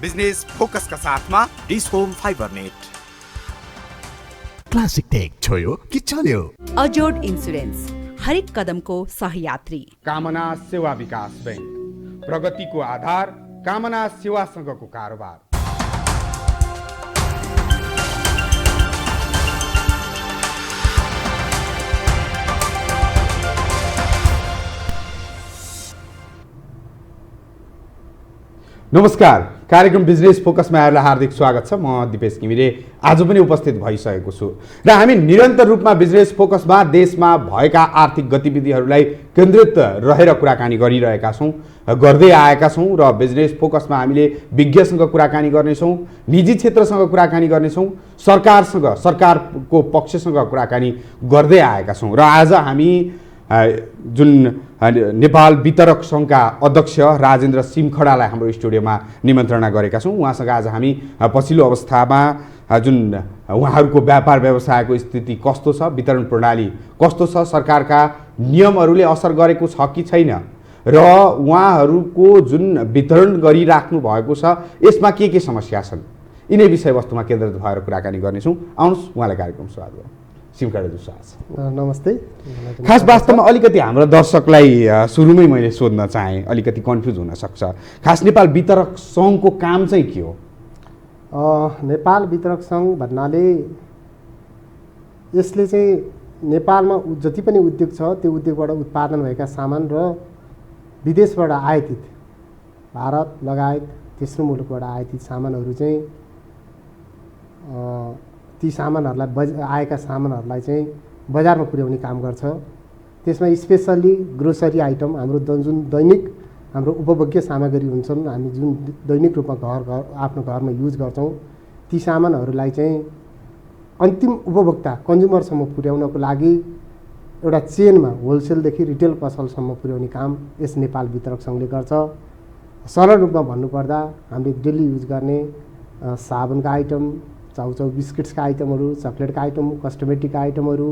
Business फोकसका साथमा dish home fiber net. Classic tech छोयो कि चल्यो। अजोड इन्सुरेन्स, हरेक कदमको सहयात्री। कामना सेवा विकास बैंक, प्रगतिको आधार कामना सेवासँगको कारोबार। नमस्कार, कार्यक्रम बिजनेस फोकसमा यहाँलाई हार्दिक स्वागत छ। म दिपेश घिमिरे आज पनि उपस्थित भइसकेको छु र हामी निरन्तर रूपमा बिजनेस फोकसमा देशमा भएका आर्थिक गतिविधिहरूलाई केन्द्रित रहेर कुराकानी गरिरहेका छौँ, गर्दै आएका छौँ र बिजनेस फोकसमा हामीले विज्ञसँग कुराकानी गर्नेछौँ, निजी क्षेत्रसँग कुराकानी गर्नेछौँ, सरकारसँग, सरकारको पक्षसँग कुराकानी गर्दै आएका छौँ र आज हामी जुन नेपाल वितरक सङ्घका अध्यक्ष राजेन्द्र सिमखडालाई हाम्रो स्टुडियोमा निमन्त्रणा गरेका छौँ। उहाँसँग आज हामी पछिल्लो अवस्थामा जुन उहाँहरूको व्यापार व्यवसायको स्थिति कस्तो छ, वितरण प्रणाली कस्तो छ, सरकारका नियमहरूले असर गरेको छ कि छैन र उहाँहरूको जुन वितरण गरिराख्नु भएको छ यसमा के समस्या छन्, यिनै विषयवस्तुमा केन्द्रित भएर कुराकानी गर्नेछौँ। आउनुहोस्, उहाँलाई कार्यक्रम स्वागत गरौँ। सिमखडाजी नमस्ते। खास वास्तवमा अलिकति हाम्रो दर्शकलाई सुरुमै मैले सोध्न चाहेँ, अलिकति कन्फ्युज हुनसक्छ, खास नेपाल वितरक सङ्घको काम चाहिँ के हो? नेपाल वितरक सङ्घ भन्नाले यसले चाहिँ नेपालमा जति पनि उद्योग छ त्यो उद्योगबाट उत्पादन भएका सामान र विदेशबाट आयातित, भारत लगायत तेस्रो मुलुकबाट आयातित सामानहरू चाहिँ ती सामानहरूलाई आएका सामानहरूलाई चाहिँ बजारमा पुर्याउने काम गर्छ। त्यसमा स्पेसल्ली ग्रोसरी आइटम, हाम्रो जुन दैनिक हाम्रो उपभोग्य सामग्री हुन्छन्, हामी जुन दैनिक रूपमा आफ्नो घरमा युज गर्छौँ, ती सामानहरूलाई चाहिँ अन्तिम उपभोक्ता कन्ज्युमरसम्म पुर्याउनको लागि एउटा चेनमा होलसेलदेखि रिटेल पसलसम्म पुर्याउने काम यस नेपाल वितरक सङ्घले गर्छ। सरल रूपमा भन्नुपर्दा हामीले डेली युज गर्ने साबुनका आइटम, चाउचाउ बिस्किट्सका आइटमहरू, चक्लेटका आइटम, कस्मेटिकका आइटमहरू,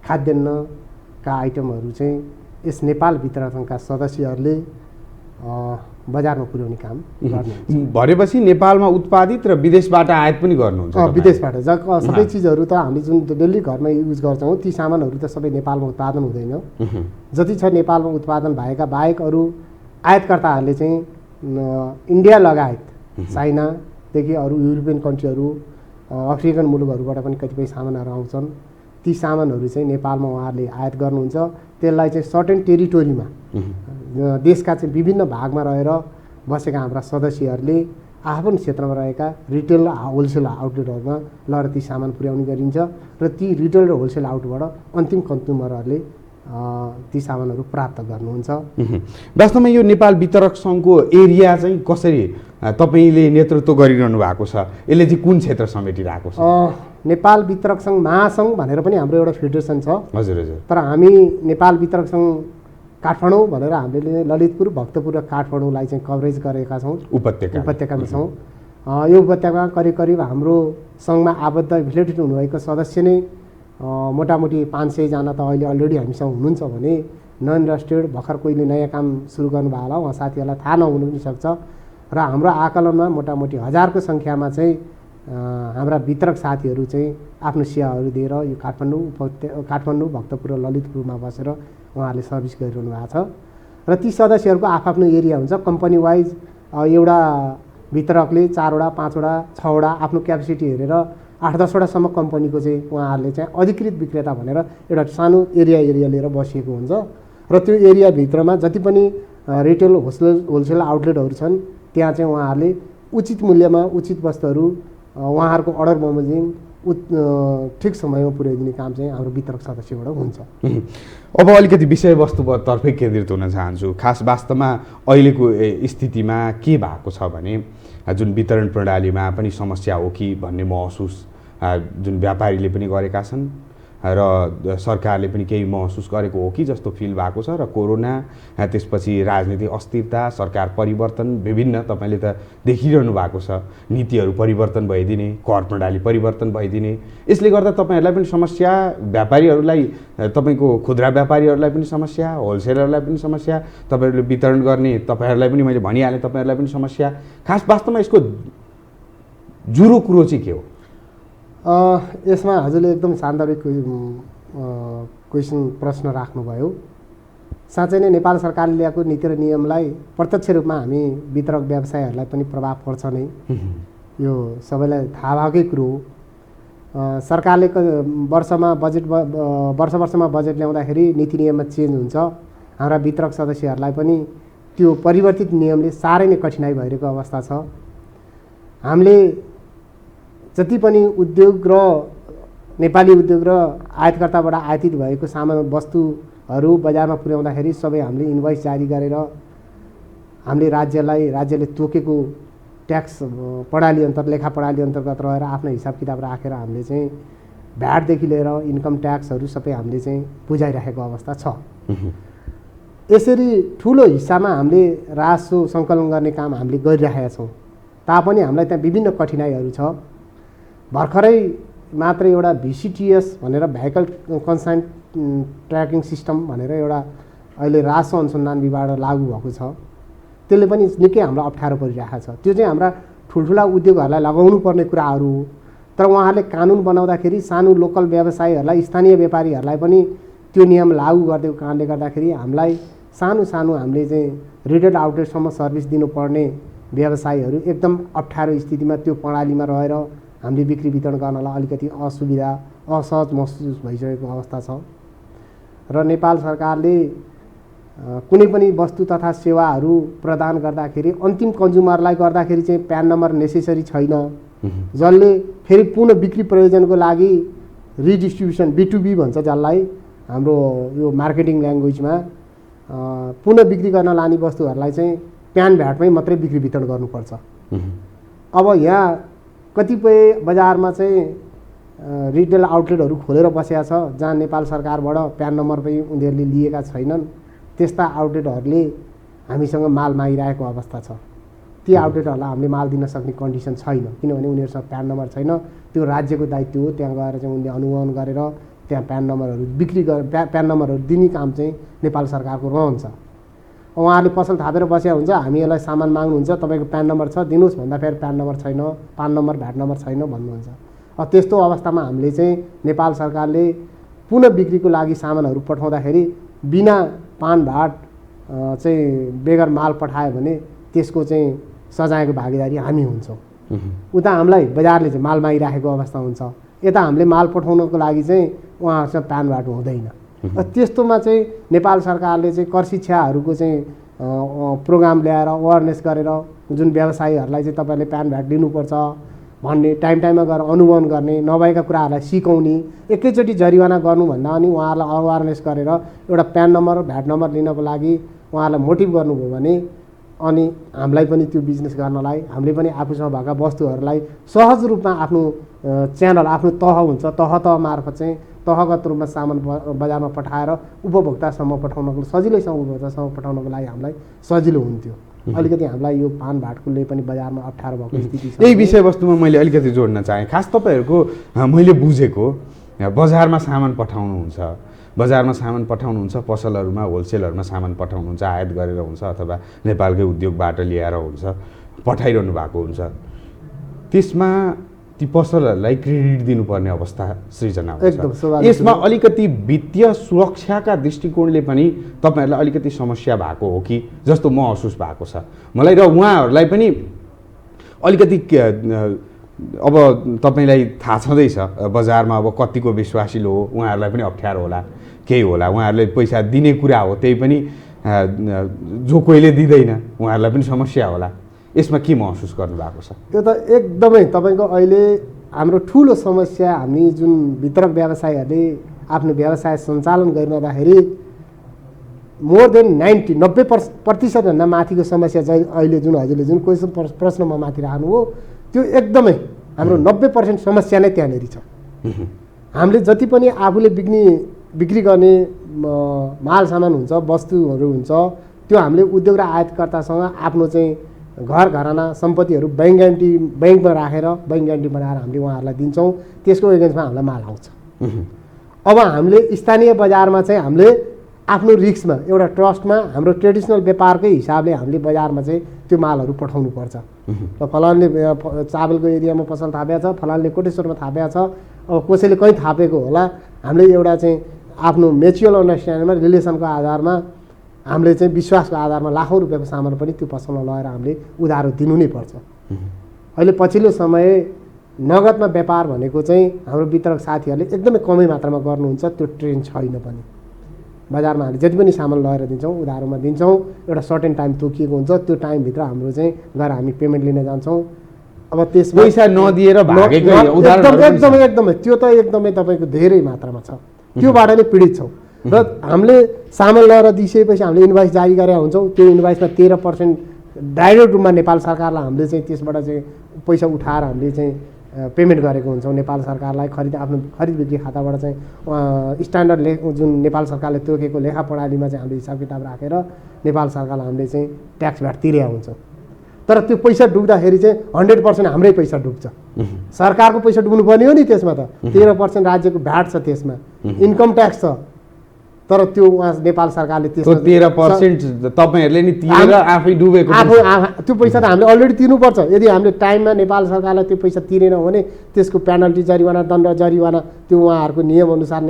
खाद्यान्नका आइटमहरू चाहिँ यस नेपाल वितरक सङ्घका सदस्यहरूले बजारमा पुर्याउने काम गर्नुहुन्छ। भनेपछि नेपालमा उत्पादित र विदेशबाट आयात पनि गर्नुहुन्छ? विदेशबाट सबै चिजहरू त हामी जुन डेली घरमा युज गर्छौँ ती सामानहरू त सबै नेपालमा उत्पादन हुँदैन। जति छ नेपालमा उत्पादन भएका बाहेक अरू आयातकर्ताहरूले चाहिँ इन्डिया लगायत चाइनादेखि अरू युरोपियन कन्ट्रीहरू, अफ्रिकन मुलुकहरूबाट पनि कतिपय सामानहरू आउँछन्। ती सामानहरू चाहिँ नेपालमा उहाँहरूले आयात गर्नुहुन्छ। त्यसलाई चाहिँ सर्टेन टेरिटोरीमा देशका चाहिँ विभिन्न भागमा रहेर बसेका हाम्रा सदस्यहरूले आफ्नो क्षेत्रमा रहेका रिटेल होलसेल आउटलेटहरूमा लगेर ती सामान पुर्याउने गरिन्छ र ती रिटेल र होलसेल आउटबाट अन्तिम कन्ज्युमरहरूले ती सामानहरू प्राप्त गर्नुहुन्छ। वास्तवमा यो नेपाल वितरक सङ्घको एरिया चाहिँ कसरी तपाईँले नेतृत्व गरिरहनु भएको छ? यसले चाहिँ कुन क्षेत्र समेटिरहेको छ? नेपाल वितरक सङ्घ महासङ्घ भनेर पनि हाम्रो एउटा फेडरेसन छ। हजुर हजुर। तर हामी नेपाल वितरक सङ्घ काठमाडौँ भनेर हामीले ललितपुर, भक्तपुर र काठमाडौँलाई चाहिँ कभरेज गरेका छौँ। उपत्यकामा छौँ। यो उपत्यकामा करिब करिब हाम्रो सङ्घमा आबद्ध एफिलिएटेड हुनुभएको सदस्य नै मोटामोटी 500 जना त अहिले अलरेडी हामीसँग हुनुहुन्छ भने नन इन्डस्ट्रियल भर्खर कोहीले नयाँ काम सुरु गर्नुभयो होला, उहाँ साथीहरूलाई थाहा नहुनु पनि सक्छ। र हाम्रो आकलनमा मोटामोटी 1000को सङ्ख्यामा चाहिँ हाम्रा वितरक साथीहरू चाहिँ आफ्नो सेवाहरू दिएर यो काठमाडौँ, भक्तपुर र ललितपुरमा बसेर उहाँहरूले सर्भिस गरिरहनु भएको छ। र ती सदस्यहरूको आफ्नो एरिया हुन्छ। कम्पनी वाइज एउटा वितरकले 4 वटा 5 वटा 6 वटा आफ्नो क्यापेसिटी हेरेर 8-10 वटासम्म कम्पनीको चाहिँ उहाँहरूले चाहिँ अधिकृत विक्रेता भनेर एउटा सानो एरिया लिएर बसिएको हुन्छ। र त्यो एरियाभित्रमा जति पनि रिटेल होलसेल आउटलेटहरू छन् त्यहाँ चाहिँ उहाँहरूले उचित मूल्यमा उचित वस्तुहरू उहाँहरूको अर्डर बमोजिम ठिक समयमा पुर्याइदिने काम चाहिँ हाम्रो वितरक सदस्यबाट हुन्छ। अब अलिकति विषयवस्तुतर्फै केन्द्रित हुन चाहन्छु। खास वास्तवमा अहिलेको स्थितिमा के भएको छ भने जुन वितरण प्रणालीमा पनि समस्या हो कि भन्ने महसुस जुन व्यापारीले पनि गरेका छन् र सरकारले पनि केही महसुस गरेको हो कि जस्तो फिल भएको छ र कोरोना त्यसपछि राजनीतिक अस्थिरता सरकार परिवर्तन विभिन्न तपाईँले त देखिरहनु भएको छ नीतिहरू परिवर्तन भइदिने कर प्रणाली परिवर्तन भइदिने यसले गर्दा तपाईँहरूलाई पनि समस्या व्यापारीहरूलाई तपाईँको खुद्रा व्यापारीहरूलाई पनि समस्या होलसेलरलाई पनि समस्या तपाईँहरूले वितरण गर्ने तपाईँहरूलाई पनि मैले भनिहालेँ तपाईँहरूलाई पनि समस्या खास वास्तवमा यसको जुरो कुरो चाहिँ के हो यसमा हजुरले एकदम सान्दर्भिक क्वेसन प्रश्न राख्नुभयो साँच्चै नै नेपाल सरकारले ल्याएको नीति र नियमलाई प्रत्यक्ष रूपमा हामी वितरक व्यवसायहरूलाई पनि प्रभाव पर्छ नै यो सबैलाई थाहा भएकै कुरो हो सरकारले वर्षमा बजेट ल्याउँदाखेरि नीति नियममा चेन्ज हुन्छ हाम्रा वितरक सदस्यहरूलाई पनि त्यो परिवर्तित नियमले साह्रै नै कठिनाइ भइरहेको अवस्था छ हामीले जति पनि उद्योग र नेपाली उद्योग र आयातकर्ताबाट आयातित भएको सामान वस्तुहरू बजारमा पुर्याउँदाखेरि सबै हामीले इन्भोइस जारी गरेर हामीले राज्यले तोकेको ट्याक्स प्रणाली लेखा प्रणाली अन्तर्गत रहेर आफ्नो हिसाब किताब राखेर हामीले चाहिँ भ्याटदेखि लिएर इन्कम ट्याक्सहरू सबै हामीले चाहिँ बुझाइराखेको अवस्था छ यसरी ठुलो हिस्सामा हामीले राजस्व सङ्कलन गर्ने काम हामीले गरिरहेका छौँ तापनि हामीलाई त्यहाँ विभिन्न कठिनाइहरू छ भर्खरै मात्र एउटा VCTS भनेर भेहिकल कन्साइन्ट ट्र्याकिङ सिस्टम भनेर एउटा अहिले राजस्व अनुसन्धान विभागबाट लागू भएको छ त्यसले पनि निकै हामीलाई अप्ठ्यारो परिरहेको छ त्यो चाहिँ हाम्रा ठुल्ठुला उद्योगहरूलाई लगाउनु पर्ने कुराहरू हो तर उहाँहरूले कानुन बनाउँदाखेरि सानो लोकल व्यवसायीहरूलाई स्थानीय व्यापारीहरूलाई पनि त्यो नियम लागू गरिदिएको कारणले गर्दाखेरि हामीलाई सानो हामीले चाहिँ रिटेल आउटलेटसम्म सर्भिस दिनुपर्ने व्यवसायीहरू एकदम अप्ठ्यारो स्थितिमा त्यो प्रणालीमा रहेर हामीले बिक्री वितरण गर्नलाई अलिकति असुविधा असहज महसुस भइसकेको अवस्था छ र नेपाल सरकारले कुनै पनि वस्तु तथा सेवाहरू प्रदान गर्दाखेरि अन्तिम कन्ज्युमरलाई गर्दाखेरि चाहिँ प्यान नम्बर नेसेसरी छैन जसले फेरि पुनः बिक्री प्रयोजनको लागि रिडिस्ट्रिब्युसन B2B भन्छ जसलाई हाम्रो यो मार्केटिङ ल्याङ्ग्वेजमा पुनः बिक्री गर्न लाने वस्तुहरूलाई चाहिँ प्यान भ्याटमै मात्रै बिक्री वितरण गर्नुपर्छ अब यहाँ कतिपय बजारमा चाहिँ रिटेल आउटलेटहरू खोलेर बसेका छ जहाँ नेपाल सरकारबाट प्यान नम्बर पनि उनीहरूले लिएका छैनन् त्यस्ता आउटलेटहरूले हामीसँग माल मागिरहेको अवस्था छ ती आउटलेटहरूलाई हामीले माल दिन सक्ने कन्डिसन छैन किनभने उनीहरूसँग प्यान नम्बर छैन त्यो राज्यको दायित्व हो त्यहाँ गएर चाहिँ उनले अनुगमन गरेर त्यहाँ प्यान नम्बरहरू बिक्री प्यान नम्बरहरू दिने काम चाहिँ नेपाल सरकारको रहन्छ उहाँहरूले पसल थापेर बसेका हुन्छ हामीहरूलाई सामान माग्नुहुन्छ तपाईँको प्यान नम्बर छ दिनुहोस् भन्दा फेरि प्यान नम्बर छैन पान नम्बर भ्याट नम्बर छैन भन्नुहुन्छ त्यस्तो अवस्थामा हामीले चाहिँ नेपाल सरकारले पुनः बिक्रीको लागि सामानहरू पठाउँदाखेरि बिना पान भ्याट चाहिँ बेगर माल पठायो भने त्यसको चाहिँ सजायको भागीदारी हामी हुन्छौँ उता हामीलाई बजारले चाहिँ माल मागिराखेको अवस्था हुन्छ यता हामीले माल पठाउनको लागि चाहिँ उहाँहरूसँग प्यान भ्याट हुँदैन त्यस्तोमा चाहिँ नेपाल सरकारले चाहिँ कर शिक्षाहरूको चाहिँ प्रोग्राम ल्याएर अवेरनेस गरेर जुन व्यवसायीहरूलाई चाहिँ तपाईँले प्यान भ्याट दिनुपर्छ भन्ने टाइममा गएर अनुगमन गर्ने नभएका कुराहरूलाई सिकाउने एकैचोटि जरिवाना गर्नुभन्दा अनि उहाँहरूलाई अवेरनेस गरेर एउटा प्यान नम्बर भ्याट नम्बर लिनको लागि उहाँहरूलाई मोटिभ गर्नुभयो भने अनि हामीलाई पनि त्यो बिजनेस गर्नलाई हामीले पनि आफूसँग भएका वस्तुहरूलाई सहज रूपमा आफ्नो च्यानल आफ्नो तह हुन्छ तह मार्फत चाहिँ तहगत रूपमा सामान बजारमा पठाएर उपभोक्तासम्म पठाउनको सजिलैसँग उपभोक्तासम्म पठाउनको लागि हामीलाई सजिलो हुन्थ्यो अलिकति हामीलाई यो पान भाटकोले पनि बजारमा अप्ठ्यारो भएको स्थिति छ यही विषयवस्तुमा मैले अलिकति जोड्न चाहेँ खास तपाईँहरूको मैले बुझेको बजारमा सामान पठाउनुहुन्छ पसलहरूमा होलसेलहरूमा सामान पठाउनुहुन्छ आयात गरेर हुन्छ अथवा नेपालकै उद्योगबाट ल्याएर हुन्छ पठाइरहनु भएको हुन्छ त्यसमा ती पसलहरूलाई क्रेडिट दिनुपर्ने अवस्था सृजना हुन्छ यसमा अलिकति वित्तीय सुरक्षाका दृष्टिकोणले पनि तपाईँहरूलाई अलिकति समस्या भएको हो कि जस्तो महसुस भएको छ मलाई र उहाँहरूलाई पनि अलिकति अब तपाईँलाई थाहा छँदैछ बजारमा अब कतिको विश्वासिलो हो उहाँहरूलाई पनि अप्ठ्यारो होला केही होला उहाँहरूले पैसा दिने कुरा हो त्यही पनि जो कोहीले दिँदैन उहाँहरूलाई पनि समस्या होला यसमा के महसुस गर्नुभएको छ त्यो त एकदमै तपाईँको अहिले हाम्रो ठुलो समस्या हामी जुन वितरक व्यवसायीहरूले आफ्नो व्यवसाय सञ्चालन गरिरहँदाखेरि मोर देन 90% माथिको समस्या चाहिँ अहिले जुन हजुरले जुन क्वेसन प्रश्नमा माथि राख्नु हो त्यो एकदमै हाम्रो 90% समस्या नै त्यहाँनिर छ हामीले जति पनि आफूले बिक्री गर्ने माल सामान हुन्छ, वस्तुहरू हुन्छ, त्यो हामीले उद्योग र आयातकर्तासँग आफ्नो चाहिँ घर घराना सम्पत्तिहरू ब्याङ्कमा राखेर बैंक ग्यारेन्टी बनाएर हामीले उहाँहरूलाई दिन्छौँ। त्यसको एगेन्स्टमा हामीलाई माल आउँछ। अब हामीले स्थानीय बजारमा चाहिँ हामीले आफ्नो रिस्कमा एउटा ट्रस्टमा हाम्रो ट्रेडिसनल व्यापारकै हिसाबले हामीले बजारमा चाहिँ त्यो मालहरू पठाउनु पर्छ। र फलानले चावलको एरियामा पसल थापेको छ, फलानले कोटेश्वरमा थापेको छ, अब कसैले कहीँ थापेको होला। हामीले एउटा चाहिँ आफ्नो म्युचुअल अन्डरस्ट्यान्डिङमा रिलेसनको आधारमा हामीले चाहिँ विश्वासको आधारमा लाखौँ रुपियाँको सामान पनि त्यो पसलमा लगेर हामीले उधारो दिनु नै पर्छ। अहिले पछिल्लो समय नगदमा व्यापार भनेको चाहिँ हाम्रो वितरक साथीहरूले एकदमै कमै मात्रामा गर्नुहुन्छ। त्यो ट्रेन्ड छैन पनि। बजारमा हामीले जति पनि सामान लगेर दिन्छौँ उधारोमा दिन्छौँ। एउटा सर्टेन टाइम तोकिएको हुन्छ, त्यो टाइमभित्र हाम्रो चाहिँ गएर हामी पेमेन्ट लिन जान्छौँ। अब त्यस पैसा नदिएर एकदमै त्यो त एकदमै तपाईँको धेरै मात्रामा छ। त्योबाट नै पीडित छौँ। र हामीले सामान लगेर दिइसकेपछि हामीले इन्भोइस जारी गरेका हुन्छौँ। त्यो इन्भोइसमा 13% डाइरेक्ट रूपमा नेपाल सरकारलाई हामीले चाहिँ त्यसबाट चाहिँ पैसा उठाएर हामीले चाहिँ पेमेन्ट गरेको हुन्छौँ नेपाल सरकारलाई। आफ्नो खरिद बिक्री खाताबाट चाहिँ स्ट्यान्डर्ड जुन नेपाल सरकारले तोकेको लेखा प्रणालीमा चाहिँ हामीले हिसाब किताब राखेर नेपाल सरकारलाई हामीले चाहिँ ट्याक्स भ्याट तिरेका हुन्छौँ। तर त्यो पैसा डुब्दाखेरि चाहिँ 100% हाम्रै पैसा डुब्छ। सरकारको पैसा डुब्नु पर्ने हो नि त्यसमा। त 13% राज्यको भ्याट छ, त्यसमा इन्कम ट्याक्स छ। तर त्यो उहाँ नेपाल सरकारले त्यसमा 13% तपाईँहरूले नि तिरेर आफै डुबेको त्यो पैसा त हामीले अलरेडी तिर्नुपर्छ। यदि हामीले टाइममा नेपाल सरकारलाई त्यो पैसा तिरेनौँ भने त्यसको पेनल्टी जरिवाना दण्ड जरिवाना त्यो उहाँहरूको नियमअनुसार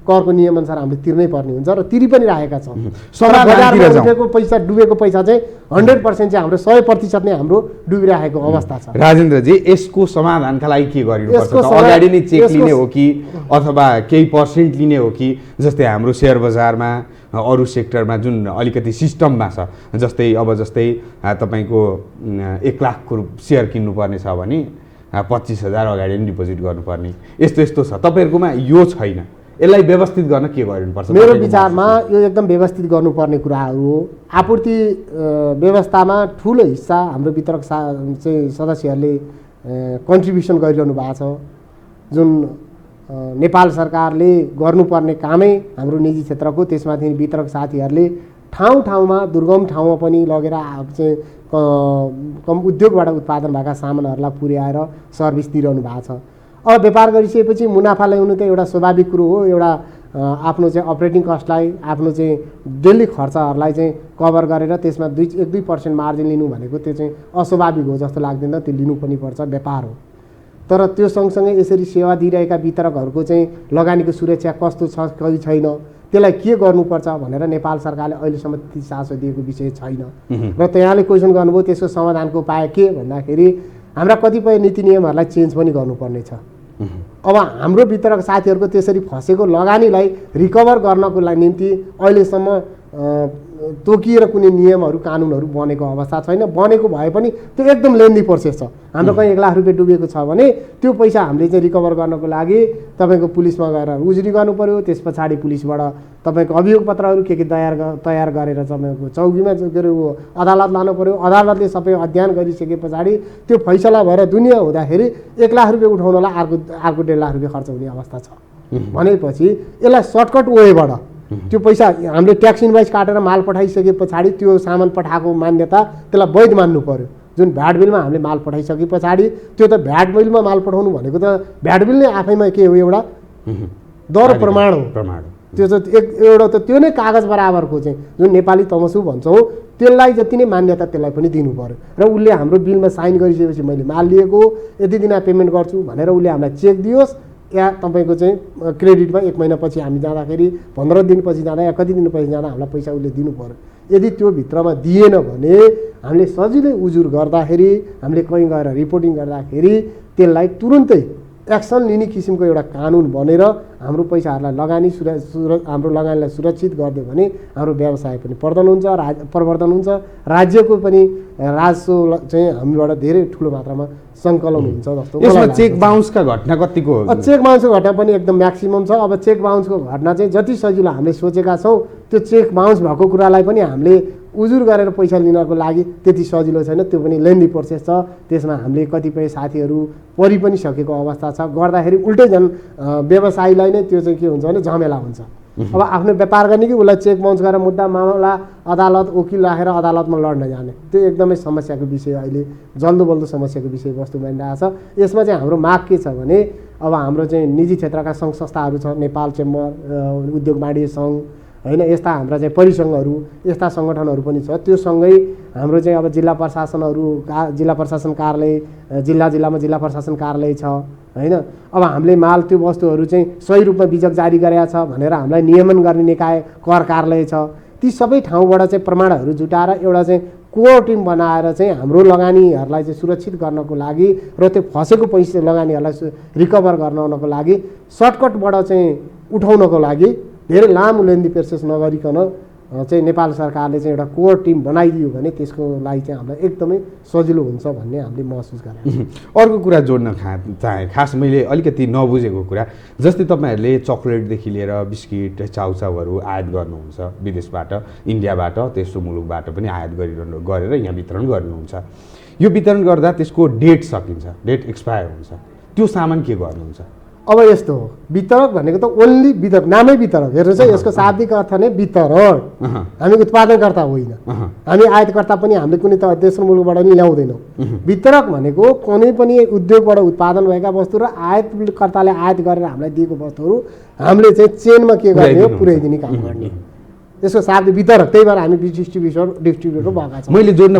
करको नियमअनुसार हामीले तिर्नै पर्ने हुन्छ र तिरि पनि राखेका छौँ। बजारमा पैसा डुबेको पैसा चाहिँ 100% चाहिँ हाम्रो 100% नै हाम्रो डुबिराखेको अवस्था छ। राजेन्द्रजी, यसको समाधानका लागि के गरिनुपर्छ? अगाडि नै चेक लिने हो कि अथवा केही पर्सेन्ट लिने हो कि जस्तै हाम्रो शेयर बजारमा अरू सेक्टरमा जुन अलिकति सिस्टममा छ, जस्तै तपाईँको 1 लाखको सेयर किन्नुपर्ने छ भने 25,000 अगाडि नै डिपोजिट गर्नुपर्ने, यस्तो छ। तपाईँहरूकोमा यो छैन। यसलाई व्यवस्थित गर्न के गर्नुपर्छ? मेरो विचारमा यो एकदम व्यवस्थित गर्नुपर्ने कुराहरू हो। आपूर्ति व्यवस्थामा ठुलो हिस्सा हाम्रो वितरक चाहिँ सदस्यहरूले कन्ट्रिब्युसन गरिरहनु भएको छ। जुन नेपाल सरकारले गर्नुपर्ने कामै हाम्रो निजी क्षेत्रको, त्यसमाथि वितरक साथीहरूले ठाउँमा दुर्गम ठाउँमा पनि लगेर चाहिँ कम उद्योगबाट उत्पादन भएका सामानहरूलाई पुर्याएर सर्भिस दिइरहनु भएको छ। अब व्यापार गरिसकेपछि मुनाफा ल्याउनु त एउटा स्वाभाविक कुरो हो। एउटा आफ्नो चाहिँ अपरेटिङ कस्टलाई, आफ्नो चाहिँ डेली खर्चहरूलाई चाहिँ कभर गरेर त्यसमा 1-2% मार्जिन लिनु भनेको त्यो चाहिँ अस्वाभाविक हो जस्तो लाग्दैन। त्यो लिनु पनि पर्छ, व्यापार हो। तर त्यो सँगसँगै यसरी सेवा दिइरहेका वितरकहरूको चाहिँ लगानीको सुरक्षा कस्तो छ कति छैन, त्यसलाई के गर्नुपर्छ भनेर नेपाल सरकारले अहिलेसम्म त्यति चासो दिएको विषय छैन। र त्यहाँले क्वेसन गर्नुभयो त्यसको समाधानको उपाय के भन्दाखेरि हाम्रा कतिपय नीति नियमहरूलाई चेन्ज पनि गर्नुपर्ने छ। अब हाम्रो वितरक साथीहरूको त्यसरी फसेको लगानीलाई रिकभर गर्नको निम्ति अहिलेसम्म तोकिएर कुनै नियमहरू कानुनहरू बनेको अवस्था छैन। बनेको भए पनि त्यो एकदम लेन्दी प्रोसेस छ। हाम्रो कहीँ 1 लाख रुपियाँ डुबेको छ भने त्यो पैसा हामीले चाहिँ रिकभर गर्नको लागि तपाईँको पुलिसमा गएर उजुरी गर्नु पऱ्यो। त्यस पछाडि पुलिसबाट तपाईँको अभियोग पत्रहरू के तयार गरेर तपाईँको चौकीमा के अरे अदालत लानु पऱ्यो। अदालतले सबै अध्ययन गरिसके पछाडि त्यो फैसला भएर दुनियाँ हुँदाखेरि 1 लाख रुपियाँ उठाउनलाई अर्को 1.5 लाख रुपियाँ खर्च हुने अवस्था छ। भनेपछि यसलाई सर्टकट वेबाट त्यो पैसा हामीले ट्याक्स इन्भोइस काटेर माल पठाइसके पछाडि त्यो सामान पठाएको मान्यता त्यसलाई वैध मान्नु पर्यो। जुन भ्याट बिलमा हामीले माल पठाइसके पछाडि त्यो त भ्याट बिलमा माल पठाउनु भनेको त भ्याट बिल नै आफैमा के हो, एउटा दर प्रमाण हो। त्यो चाहिँ एउटा त त्यो नै कागज बराबरको चाहिँ जुन नेपाली तमसु भन्छौँ त्यसलाई जति नै मान्यता त्यसलाई पनि दिनु पर्यो। र उसले हाम्रो बिलमा साइन गरिसकेपछि मैले माल लिएको यति दिन पेमेन्ट गर्छु भनेर उसले हामीलाई चेक दियोस्, या तपाईँको चाहिँ क्रेडिटमा 1 महिनापछि हामी जाँदाखेरि 15 दिनपछि जाँदा या कति दिनपछि जाँदा हामीलाई पैसा उसले दिनु पर्यो। यदि त्यो भित्रमा दिएन भने हामीले सजिलै उजुर गर्दाखेरि, हामीले कहीँ गएर रिपोर्टिङ गर्दाखेरि त्यसलाई तुरुन्तै एक्सन लिने किसिमको एउटा कानुन बनेर हाम्रो पैसाहरूलाई हाम्रो लगानीलाई सुरक्षित गरिदियो भने हाम्रो व्यवसाय पनि प्रवर्धन हुन्छ, राज्यको पनि राजस्व चाहिँ हामीबाट धेरै ठुलो मात्रामा सङ्कलन हुन्छ जस्तो। यसमा चेक बाउन्सका घटना कतिको हो? चेक बाउन्सको घटना पनि एकदम म्याक्सिमम छ। अब चेक बाउन्सको घटना चाहिँ जति सजिलो हामीले सोचेका छौँ त्यो चेक बाउन्स भएको कुरालाई पनि हामीले उजुर गरेर पैसा लिनको लागि त्यति सजिलो छैन, त्यो पनि लेन्दी प्रोसेस छ। त्यसमा हामीले कतिपय साथीहरू परि पनि सकेको अवस्था छ, गर्दाखेरि उल्टै झन् व्यवसायीलाई नै त्यो चाहिँ के हुन्छ भने झमेला हुन्छ। अब आफ्नो व्यापार गर्ने कि उसलाई चेक बाउन्स गरेर मुद्दा मामला अदालत वकिल राखेर अदालतमा लड्न जाने, त्यो एकदमै समस्याको विषय, अहिले जल्दो बल्दो समस्याको विषयवस्तु बनिरहेको छ। यसमा चाहिँ हाम्रो माग के छ भने अब हाम्रो चाहिँ निजी क्षेत्रका सङ्घ संस्थाहरू छ, नेपाल चेम्बर, उद्योग वाणिज्य सङ्घ होइन, यस्ता हाम्रा चाहिँ परिसङ्घहरू, यस्ता सङ्गठनहरू पनि छ। त्यो सँगै हाम्रो चाहिँ अब जिल्ला प्रशासन कार्यालय, जिल्लामा जिल्ला प्रशासन कार्यालय छ होइन। अब हामीले माल त्यो वस्तुहरू चाहिँ सही रूपमा बिजक जारी गरेका छ भनेर हामीलाई नियमन गर्ने निकाय कर कार्यालय छ। ती सबै ठाउँबाट चाहिँ प्रमाणहरू जुटाएर एउटा चाहिँ कोर टिम बनाएर चाहिँ हाम्रो लगानीहरूलाई चाहिँ सुरक्षित गर्नको लागि र त्यो फसेको पैसा लगानीहरूलाई रिकभर गर्नको लागि सर्टकटबाट चाहिँ उठाउनको लागि धेरै लामो लेन्दी प्रोसेस नगरिकन चाहिँ नेपाल सरकारले चाहिँ एउटा कोर टिम बनाइदियो भने त्यसको लागि चाहिँ हामीलाई एकदमै सजिलो हुन्छ भन्ने हामीले महसुस गरेका। अर्को कुरा जोड्न चाहे, खास मैले अलिकति नबुझेको कुरा, जस्तै तपाईँहरूले चक्लेटदेखि लिएर बिस्किट चाउचाउहरू आयात गर्नुहुन्छ विदेशबाट, इन्डियाबाट, तेस्रो मुलुकबाट पनि आयात गरेर यहाँ वितरण गर्नुहुन्छ। यो वितरण गर्दा त्यसको डेट सकिन्छ, डेट एक्सपायर हुन्छ, त्यो सामान के गर्नुहुन्छ? अब यस्तो हो, वितरक भनेको त ओन्ली वितरक, नामै वितरक। हेर्नुहोस् है, यसको शाब्दिक अर्थ नै वितरण। हामी उत्पादनकर्ता होइन, हामी आयातकर्ता पनि हामीले कुनै त तेस्रो मुलुकबाट पनि ल्याउँदैनौँ। वितरक भनेको कुनै पनि उद्योगबाट उत्पादन भएका वस्तु र आयातकर्ताले आयात गरेर हामीलाई दिएको वस्तुहरू हामीले चाहिँ चेनमा के गर्ने हो, पुर्याइदिने काम गर्ने, यसको शाब्दिक वितरक। त्यही भएर हामी डिस्ट्रिब्युटर भएका छौँ। मैले जोड्न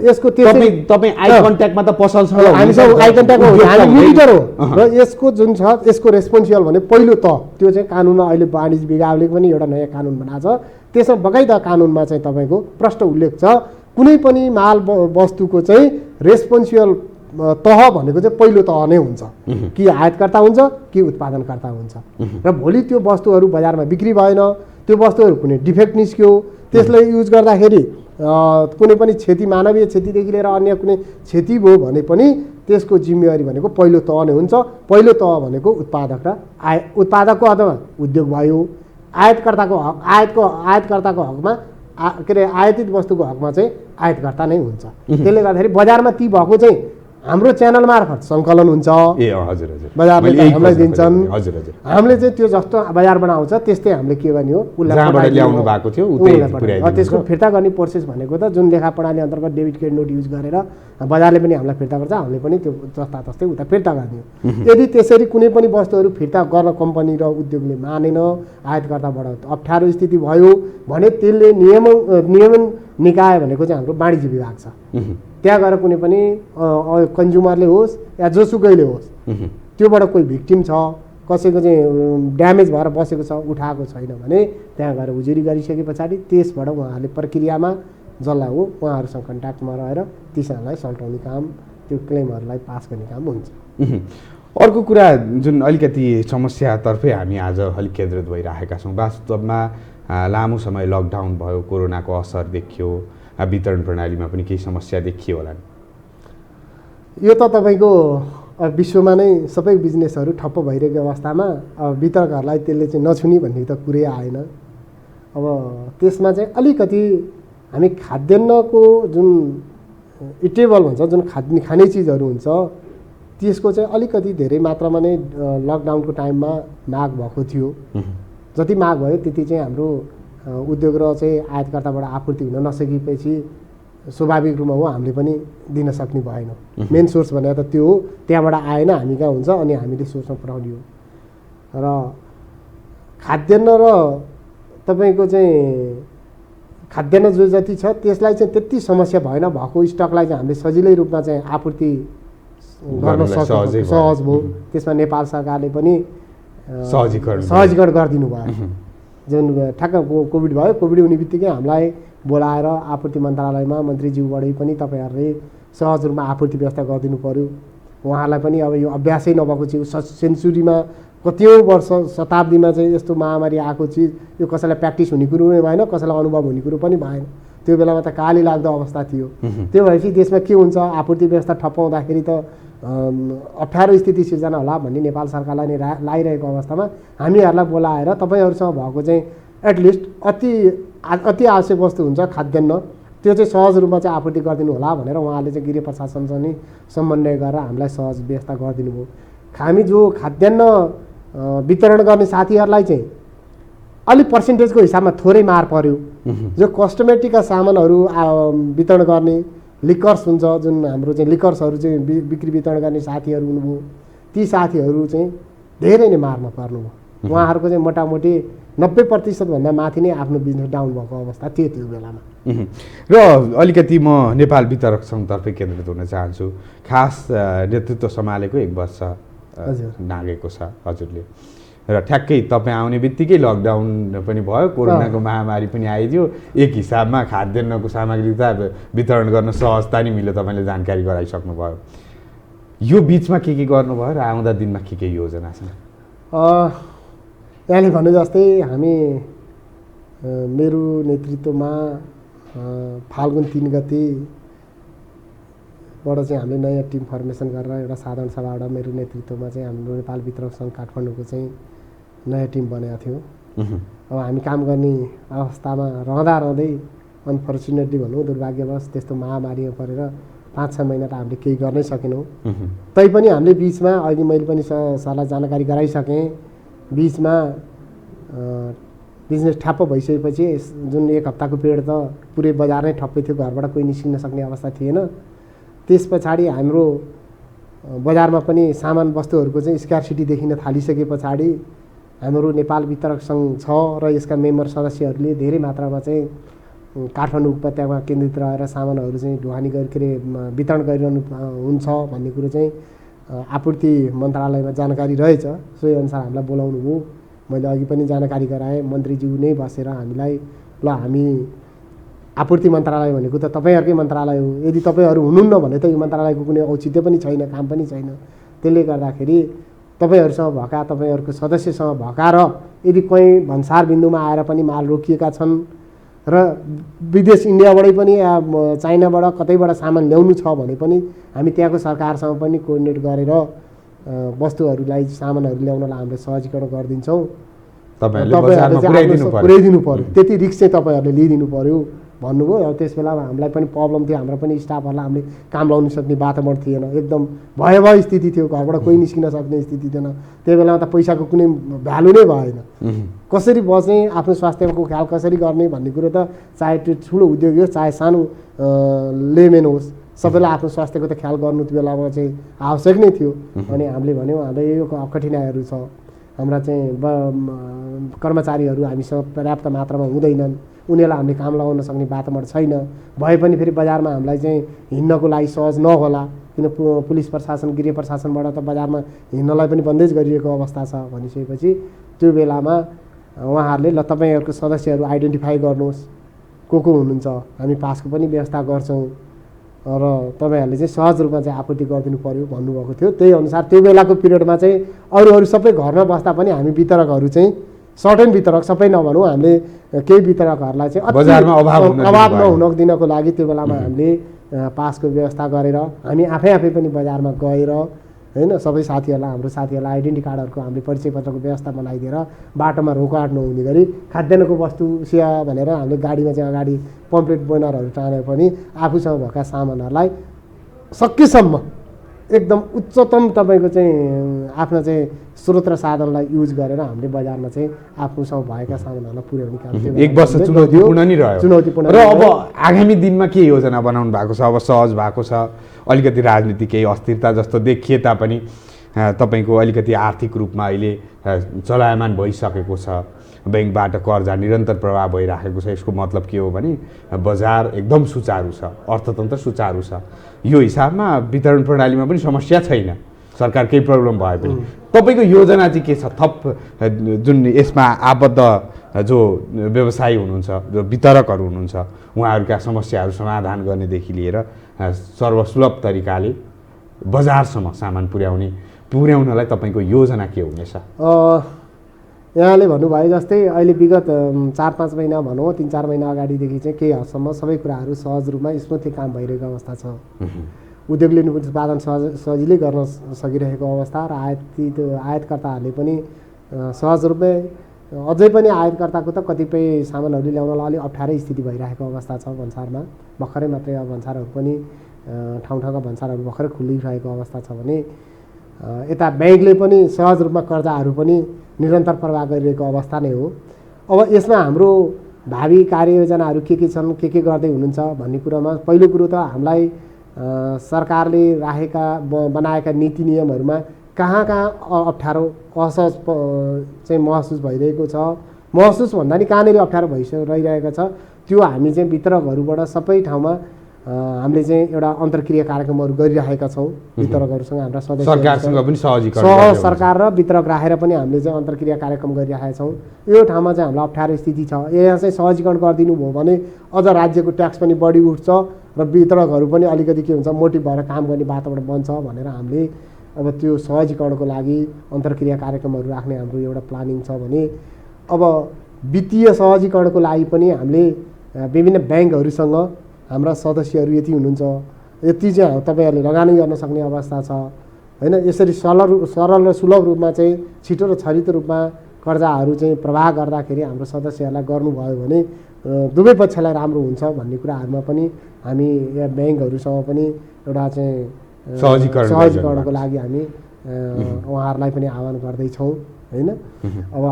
यसको तपाईँ आई कन्ट्याक्टमा त पसलसँग हामीसँग आई कन्ट्याक्ट हो, हामी मिडिएटर हो। र यसको जुन छ यसको रेस्पोन्सिबल भने पहिलो त त्यो चाहिँ कानुनमा अहिले वाणिज्य विभागले पनि एउटा नयाँ कानुन बनाएको छ। त्यसमा बकाइदा कानुनमा चाहिँ तपाईँको प्रष्ट उल्लेख छ, कुनै पनि माल वस्तुको चाहिँ रेस्पोन्सिबल तह भनेको चाहिँ पहिलो तह नै हुन्छ, कि आयातकर्ता हुन्छ कि उत्पादनकर्ता हुन्छ। र भोलि त्यो वस्तुहरू बजारमा बिक्री भएन, त्यो वस्तुहरू कुनै डिफेक्ट निस्क्यो, त्यसलाई युज गर्दाखेरि कुनै पनि क्षति, मानवीय क्षतिदेखि लिएर अन्य कुनै क्षति भयो भने पनि त्यसको जिम्मेवारी भनेको पहिलो तह नै हुन्छ। पहिलो तह भनेको उत्पादक र उत्पादकको अथवा उद्योग भयो, आयातकर्ताको हकमा के अरे आयातित वस्तुको हकमा चाहिँ आयातकर्ता नै हुन्छ। त्यसले गर्दाखेरि बजारमा ती भएको चाहिँ हाम्रो च्यानल मार्फत सङ्कलन हुन्छ, बजारले हामीलाई दिन्छन्, हामीले चाहिँ त्यो जस्तो बजारमा आउँछ त्यस्तै हामीले के गर्ने हो, ल्याउनु भएको थियो त्यसको फिर्ता गर्ने प्रोसेस भनेको त जुन लेखा प्रणाली अन्तर्गत डेबिट क्रेडिट नोट युज गरेर बजारले पनि हामीलाई फिर्ता गर्छ, हामीले पनि त्यो जस्ता तस्तै उता फिर्ता गर्ने हो। यदि त्यसरी कुनै पनि वस्तुहरू फिर्ता गर्न कम्पनी र उद्योगले मानेन, आयातकर्ताबाट अप्ठ्यारो स्थिति भयो भने त्यसले नियमन निकाय भनेको चाहिँ हाम्रो वाणिज्य विभाग छ, त्यहाँ गएर कुनै पनि कन्ज्युमरले होस् या जोसुकैले होस्, त्योबाट कोही भिक्टिम छ, कसैको चाहिँ ड्यामेज भएर बसेको छ, उठाएको छैन भने त्यहाँ गएर उजुरी गरिसके पछाडि त्यसबाट उहाँहरूले प्रक्रियामा जसलाई हो उहाँहरूसँग कन्ट्याक्टमा रहेर तिनीहरूलाई सल्टाउने काम, त्यो क्लेमहरूलाई पास गर्ने काम हुन्छ। अर्को कुरा जुन अलिकति समस्यातर्फै हामी आज अलिक केन्द्रित भइरहेका छौँ, वास्तवमा लामो समय लकडाउन भयो, कोरोनाको असर देखियो, वितरण प्रणालीमा पनि केही समस्या देखियो होला। यो त तपाईँको विश्वमा नै सबै बिजनेसहरू ठप्प भइरहेको अवस्थामा अब वितरकहरूलाई त्यसले चाहिँ नछुने भन्ने त कुरै आएन। अब त्यसमा चाहिँ अलिकति हामी खाद्यान्नको जुन इटेबल हुन्छ, जुन खाने चिजहरू हुन्छ, त्यसको चाहिँ अलिकति धेरै मात्रामा नै लकडाउनको टाइममा माग भएको थियो। जति माग भयो त्यति चाहिँ हाम्रो उद्योग र चाहिँ आयातकर्ताबाट आपूर्ति हुन नसकेपछि स्वाभाविक रूपमा हो हामीले पनि दिन सक्ने भएन। मेन सोर्स भनेर त त्यो हो, त्यहाँबाट आएन, हामी कहाँ हुन्छ अनि हामीले सोर्समा पुऱ्याउने हो। र खाद्यान्न र तपाईँको चाहिँ खाद्यान्न जो जति छ त्यसलाई चाहिँ त्यति समस्या भएन, भएको स्टकलाई चाहिँ हामीले सजिलै रूपमा चाहिँ आपूर्ति गर्न सहज भयो। त्यसमा नेपाल सरकारले पनि सहजीकरण गरिदिनु भयो। जुन ठ्याक्क कोभिड भयो, कोभिड हुने बित्तिकै हामीलाई बोलाएर आपूर्ति मन्त्रालयमा मन्त्रीज्यूबाटै पनि तपाईँहरूले सहज रूपमा आपूर्ति व्यवस्था गरिदिनु पऱ्यो। उहाँहरूलाई पनि अब यो अभ्यासै नभएको चिज, सेन्चुरीमा कतिौँ वर्ष शताब्दीमा चाहिँ यस्तो महामारी आएको चिज, यो कसैलाई प्र्याक्टिस हुने कुरो नै भएन, कसैलाई अनुभव हुने कुरो पनि भएन। त्यो बेलामा त काली लाग्दो अवस्था थियो। त्यो भएपछि देशमा के हुन्छ, आपूर्ति व्यवस्था ठप्पाउँदाखेरि त अप्ठ्यारो स्थिति सिर्जना होला भन्ने नेपाल सरकारलाई नै लागिरहेको अवस्थामा हामीहरूलाई बोलाएर तपाईँहरूसँग भएको चाहिँ एटलिस्ट अति अति आवश्यक वस्तु हुन्छ खाद्यान्न, त्यो चाहिँ सहज रूपमा चाहिँ आपूर्ति गरिदिनु होला भनेर उहाँले चाहिँ गृह प्रशासनसँग नि समन्वय गरेर हामीलाई सहज व्यवस्था गरिदिनु भयो। हामी जो खाद्यान्न वितरण गर्ने साथीहरूलाई चाहिँ अलिक पर्सेन्टेजको हिसाबमा थोरै मार पर्यो। जो कस्टमेटिकका सामानहरू वितरण गर्ने लिकर्स हुन्छ, जुन हाम्रो चाहिँ लिकर्सहरू चाहिँ बिक्री वितरण गर्ने साथीहरू हुनुभयो, ती साथीहरू चाहिँ धेरै नै मारमा पर्नुभयो। उहाँहरूको चाहिँ मोटामोटी 90% माथि नै आफ्नो बिजनेस डाउन भएको अवस्था थियो त्यो बेलामा। र अलिकति म नेपाल वितरक सङ्घतर्फै केन्द्रित हुन चाहन्छु। खास नेतृत्व सम्हालेको 1 वर्ष नागेको छ हजुरले, र ठ्याक्कै तपाईँ आउने बित्तिकै लकडाउन पनि भयो, कोरोनाको महामारी पनि आइदियो। एक हिसाबमा खाद्यान्नको सामग्री वितरण गर्न सहजता नै मिल्यो, तपाईँले जानकारी गराइसक्नुभयो। यो बिचमा के गर्नुभयो र आउँदा दिनमा के योजना छ? यहाँले भने जस्तै हामी मेरो नेतृत्वमा फाल्गुन 3 गतेबाट चाहिँ हामीले नयाँ टिम फर्मेसन गरेर एउटा साधारण सभाबाट मेरो नेतृत्वमा चाहिँ हाम्रो नेपाल वितरक सङ्घ काठमाडौँको चाहिँ नयाँ टिम बनेको थियो। अब हामी काम गर्ने अवस्थामा रहँदै अनफर्चुनेटली भनौँ दुर्भाग्यवश त्यस्तो महामारीमा परेर 5-6 महिना त हामीले केही गर्नै सकेनौँ। तैपनि हामीले बिचमा अहिले मैले पनि सरलाई जानकारी गराइसकेँ, बिचमा बिजनेस ठप्प भइसकेपछि जुन 1 हप्ताको पिरियड त पुरै बजार नै ठप्पै थियो, घरबाट कोही निस्किन सक्ने अवस्था थिएन। त्यस पछाडि हाम्रो बजारमा पनि सामान वस्तुहरूको चाहिँ स्क्यार्सिटी देखिन थालिसके पछाडि हाम्रो नेपाल वितरक सङ्घ छ र यसका मेम्बर सदस्यहरूले धेरै मात्रामा चाहिँ काठमाडौँ उपत्यकामा केन्द्रित रहेर सामानहरू चाहिँ ढुवानी वितरण गरिरहनु हुन्छ भन्ने कुरो चाहिँ आपूर्ति मन्त्रालयमा जानकारी रहेछ। सोही अनुसार हामीलाई बोलाउनु भयो। मैले अघि पनि जानकारी गराएँ, मन्त्रीज्यू नै बसेर हामीलाई ल हामी आपूर्ति मन्त्रालय भनेको त तपाईँहरूकै मन्त्रालय हो, यदि तपाईँहरू हुनुहुन्न भने त यो मन्त्रालयको कुनै औचित्य पनि छैन, काम पनि छैन। त्यसले गर्दाखेरि तपाईँहरूसँग भएका, तपाईँहरूको सदस्यसँग भएका र यदि कोही भन्सार बिन्दुमा आएर पनि माल रोकिएका छन् र विदेश इन्डियाबाटै पनि या चाइनाबाट कतैबाट सामान ल्याउनु छ भने पनि हामी त्यहाँको सरकारसँग पनि कोअर्डिनेट गरेर वस्तुहरूलाई सामानहरू ल्याउनलाई हामीले सहजीकरण गरिदिन्छौँ। तपाईँहरूले पुर्याइदिनु पर्यो, त्यति रिस्क चाहिँ तपाईँहरूले लिइदिनु पर्यो भन्नुभयो। अब त्यस बेलामा हामीलाई पनि प्रब्लम थियो, हाम्रो पनि स्टाफहरूलाई हामीले काम लाउन सक्ने वातावरण थिएन, एकदम भयावह स्थिति थियो, घरबाट कोही निस्किन सक्ने स्थिति थिएन। त्यो बेलामा त पैसाको कुनै भ्यालु नै भएन। कसरी बच्ने, आफ्नो स्वास्थ्यको ख्याल कसरी गर्ने भन्ने कुरो त चाहे त्यो ठुलो उद्योग होस् चाहे सानो लेमेन होस्, सबैलाई आफ्नो स्वास्थ्यको त ख्याल गर्नु त्यो बेलामा चाहिँ आवश्यक नै थियो। अनि हामीले भन्यौँ हाम्रो यो कठिनाइहरू छ, हाम्रा चाहिँ कर्मचारीहरू हामीसँग पर्याप्त मात्रामा हुँदैनन्, उनीहरूलाई हामीले काम लगाउन सक्ने वातावरण छैन। भए पनि फेरि बजारमा हामीलाई चाहिँ हिँड्नको लागि सहज नहोला, किन पुलिस प्रशासन गृह प्रशासनबाट त बजारमा हिँड्नलाई पनि बन्देज गरिएको अवस्था छ भनिसकेपछि त्यो बेलामा उहाँहरूले ल तपाईँहरूको सदस्यहरू आइडेन्टिफाई गर्नुहोस् को हुनुहुन्छ, हामी पासको पनि व्यवस्था गर्छौँ र तपाईँहरूले चाहिँ सहज रूपमा चाहिँ आपूर्ति गरिदिनु पर्यो भन्नुभएको थियो। त्यही अनुसार त्यो बेलाको पिरियडमा चाहिँ अरू सबै घरमा बस्दा पनि हामी वितरकहरू चाहिँ सर्टेन वितरक सबै नभनौँ, हामीले केही वितरकहरूलाई चाहिँ अभाव नहुन दिनको लागि त्यो बेलामा हामीले पासको व्यवस्था गरेर हामी आफै पनि बजारमा गएर होइन सबै साथीहरूलाई, हाम्रो साथीहरूलाई आइडेन्टिटी कार्डहरूको हामीले परिचय पत्रको व्यवस्था बनाइदिएर बाटोमा रोकाट नहुने गरी खाद्यान्नको वस्तु सेवा भनेर हामीले गाडीमा चाहिँ अगाडि पम्पलेट बैनरहरू टानेर पनि आफूसँग भएका सामानहरूलाई सकेसम्म एकदम उच्चतम तपाईँको चाहिँ आफ्नो चाहिँ स्रोत र साधनलाई युज गरेर हामीले बजारमा चाहिँ आफूसँग भएका सामानहरूलाई पुर्याउने काम 1 वर्ष चुनौतीपूर्ण नै रह्यो। र अब आगामी दिनमा के योजना बनाउनु भएको छ? अब सहज भएको छ, अलिकति राजनीति केही अस्थिरता जस्तो देखिए तापनि तपाईँको अलिकति आर्थिक रूपमा अहिले चलायमान भइसकेको छ, ब्याङ्कबाट कर्जा निरन्तर प्रवाह भइराखेको छ। यसको मतलब के हो भने बजार एकदम सुचारू छ, अर्थतन्त्र सुचारू छ। यो हिसाबमा वितरण प्रणालीमा पनि समस्या छैन, सरकार केही प्रब्लम भए पनि। तपाईँको योजना चाहिँ के छ? थप जुन यसमा आबद्ध जो व्यवसायी हुनुहुन्छ, जो वितरकहरू हुनुहुन्छ, उहाँहरूका समस्याहरू समाधान गर्नेदेखि लिएर सर्वसुलभ तरिकाले बजारसम्म सामान पुर्याउनलाई तपाईँको योजना के हुनेछ? यहाँले भन्नुभयो जस्तै अहिले विगत 4-5 महिना भनौँ 3-4 महिना अगाडिदेखि चाहिँ केही हदसम्म सबै कुराहरू सहज रूपमा स्मूथली काम भइरहेको अवस्था छ। उद्योगले उत्पादन सजिलै गर्न सकिरहेको अवस्था र आयातकर्ताहरूले पनि सहज रूपमै अझै पनि आयातकर्ताको त कतिपय सामानहरू ल्याउनलाई अलिक अप्ठ्यारै स्थिति भइरहेको अवस्था छ भन्सारमा। भर्खरै मात्रै अब भन्सारहरू पनि ठाउँ ठाउँका भन्सारहरू भर्खरै खुलिरहेको अवस्था छ भने यता ब्याङ्कले पनि सहज रूपमा कर्जाहरू पनि निरन्तर प्रवाह गरिरहेको अवस्था नै हो। अब यसमा हाम्रो भावी कार्ययोजनाहरू के छन्, के गर्दै हुनुहुन्छ भन्ने कुरामा पहिलो कुरो त हामीलाई सरकारले राखेका बनाएका नीति नियमहरूमा कहाँ अप्ठ्यारो असहज चाहिँ महसुस भइरहेको छ, महसुस भन्दा नि कहाँनिर अप्ठ्यारो रहिरहेको छ, त्यो हामी चाहिँ वितरकहरूबाट सबै ठाउँमा हामीले चाहिँ एउटा अन्तर्क्रिया कार्यक्रमहरू गरिरहेका छौँ। वितरकहरूसँग हाम्रा सदस्य सरकारसँग पनि सरकार र वितरक राखेर पनि हामीले चाहिँ अन्तर्क्रिया कार्यक्रम गरिरहेका छौँ। यो ठाउँमा चाहिँ हामीलाई अप्ठ्यारो स्थिति छ, यहाँ चाहिँ सहजीकरण गरिदिनु भयो भने अझ राज्यको ट्याक्स पनि बढी उठ्छ र वितरकहरू पनि अलिकति के हुन्छ मोटिभ भएर काम गर्ने वातावरण बन्छ भनेर हामीले अब त्यो सहजीकरणको लागि अन्तर्क्रिया कार्यक्रमहरू राख्ने हाम्रो एउटा प्लानिङ छ भने अब वित्तीय सहजीकरणको लागि पनि हामीले विभिन्न ब्याङ्कहरूसँग हाम्रा सदस्यहरू यति हुनुहुन्छ, यति चाहिँ तपाईँहरूले लगानी गर्न सक्ने अवस्था छ होइन। यसरी सरल र सुलभ रूपमा चाहिँ छिटो र छरितो रूपमा कर्जाहरू चाहिँ प्रवाह गर्दाखेरि हाम्रो सदस्यहरूलाई गर्नुभयो भने दुवै पक्षलाई राम्रो हुन्छ भन्ने कुराहरूमा पनि हामी यहाँ ब्याङ्कहरूसँग पनि एउटा चाहिँ सहजीकरणको लागि हामी उहाँहरूलाई पनि आह्वान गर्दैछौँ होइन। अब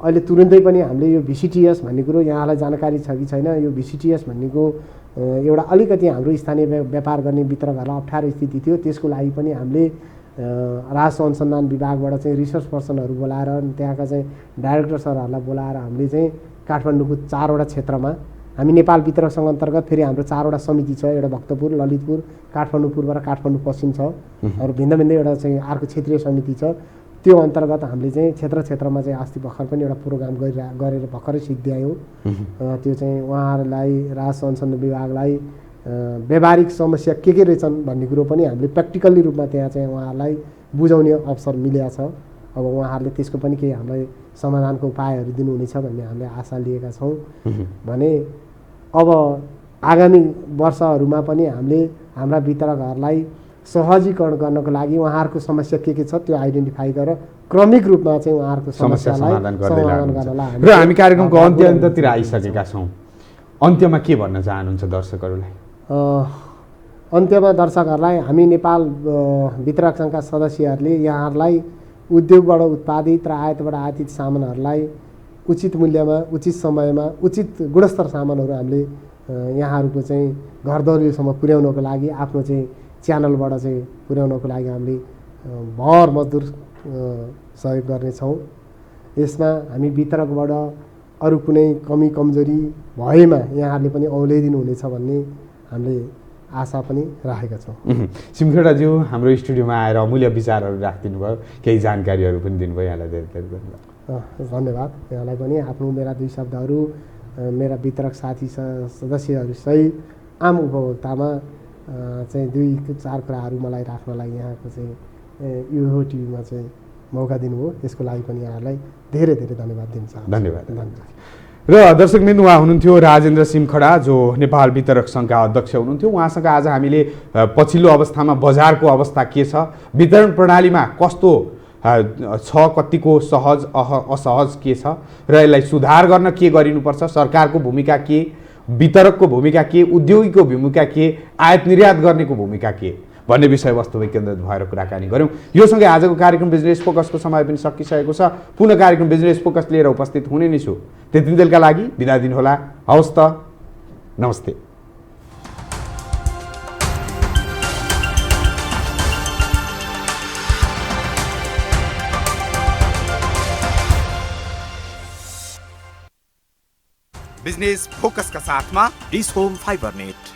अहिले तुरुन्तै पनि हामीले यो VCTS भन्ने कुरो यहाँलाई जानकारी छ कि छैन, यो VCTS भन्नेको एउटा अलिकति हाम्रो स्थानीय व्यापार गर्ने वितरकहरूलाई अप्ठ्यारो स्थिति थियो, त्यसको लागि पनि हामीले राजस्व अनुसन्धान विभागबाट चाहिँ रिसर्च पर्सनहरू बोलाएर त्यहाँका चाहिँ डाइरेक्टर सरहरूलाई बोलाएर हामीले चाहिँ काठमाडौँको 4वटा क्षेत्रमा हामी नेपाल वितरक सङ्घ अन्तर्गत फेरि हाम्रो 4वटा समिति छ, एउटा भक्तपुर, ललितपुर, काठमाडौँ पूर्व र काठमाडौँ पश्चिम छ, अरू भिन्न एउटा चाहिँ अर्को क्षेत्रीय समिति छ। त्यो अन्तर्गत हामीले चाहिँ क्षेत्रमा चाहिँ अस्ति भर्खर पनि एउटा प्रोग्राम गरेर भर्खरै सिद्ध्यायौँ। त्यो चाहिँ उहाँहरूलाई राजस्व अनुसन्धान विभागलाई व्यावहारिक समस्या के रहेछन् भन्ने कुरो पनि हामीले प्र्याक्टिकल्ली रूपमा त्यहाँ चाहिँ उहाँहरूलाई बुझाउने अवसर मिलेको छ। अब उहाँहरूले त्यसको पनि केही हामीलाई समाधानको उपायहरू दिनुहुनेछ भन्ने हामीले आशा लिएका छौँ भने अब आगामी वर्षहरूमा पनि हामीले हाम्रा वितरकहरूलाई सहजीकरण गर्नको लागि उहाँहरूको समस्या के छ त्यो आइडेन्टिफाई गरेर क्रमिक रूपमा चाहिँ उहाँहरूको समस्यालाई समाधान गर्नलाई र हामी कार्यक्रमको अन्त्यतिर आइसकेका छौँ। अन्त्यमा के भन्न चाहनुहुन्छ दर्शकहरूलाई? अन्त्यमा दर्शकहरूलाई हामी नेपाल वितरक सङ्घका सदस्यहरूले यहाँहरूलाई उद्योगबाट उत्पादित र आयातबाट आयातित सामानहरूलाई उचित मूल्यमा, उचित समयमा, उचित गुणस्तर सामानहरू हामीले यहाँहरूको चाहिँ घरदौलीसम्म पुर्याउनको लागि आफ्नो चाहिँ च्यानलबाट चाहिँ पुर्याउनको लागि हामीले भर मजदुर सहयोग गर्नेछौँ। यसमा हामी वितरकबाट अरू कुनै कमी कमजोरी भएमा यहाँहरूले पनि औल्याइदिनु हुनेछ भन्ने हामीले आशा पनि राखेका छौँ। सिमखेडाज्यू हाम्रो स्टुडियोमा आएर अमूल्य विचारहरू राखिदिनु भयो, केही जानकारीहरू पनि दिनुभयो, यहाँलाई धेरै धेरै धन्यवाद। धन्यवाद यहाँलाई पनि। आफ्नो मेरा 2 शब्दहरू मेरा वितरक साथी सदस्यहरू सहित आम उपभोक्तामा चाहिँ 2-4 कुराहरू मलाई राख्नलाई यहाँको चाहिँ यो टिभीमा चाहिँ मौका दिनुभयो, त्यसको लागि पनि यहाँलाई धेरै धेरै धन्यवाद दिन चाहन्छु। धन्यवाद। र दर्शकवृन्द, उहाँ हुनुहुन्थ्यो राजेन्द्र सिमखडा, जो नेपाल वितरक सङ्घका अध्यक्ष हुनुहुन्थ्यो। उहाँसँग आज हामीले पछिल्लो अवस्थामा बजारको अवस्था के छ, वितरण प्रणालीमा कस्तो छ, कतिको सहज असहज के छ र यसलाई सुधार गर्न के गरिनुपर्छ, सरकारको भूमिका के, वितरकको भूमिका के, उद्योगीको भूमिका के, आयात निर्यात गर्नेको भूमिका के भन्ने विषयवस्तुमा केन्द्रित भएर कुराकानी गऱ्यौँ। यो सँगै आजको कार्यक्रम बिजनेस फोकसको समय पनि सकिसकेको छ। पुनः कार्यक्रम बिजनेस फोकस लिएर उपस्थित हुने नै छु। त्यति बेलका लागि बिदा दिनुहोला। हवस् त, नमस्ते। बिजनेस फोकस का साथ में dish home fiber net.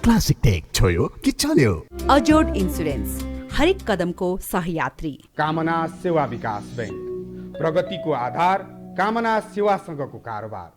Classic tech छोयो कि चल्यो? अजोड इन्सुरेन्स, हरेक कदमको सहयात्री। कामना सेवा विकास बैंक, प्रगतिको आधार, कामना सेवासँगको कारोबार।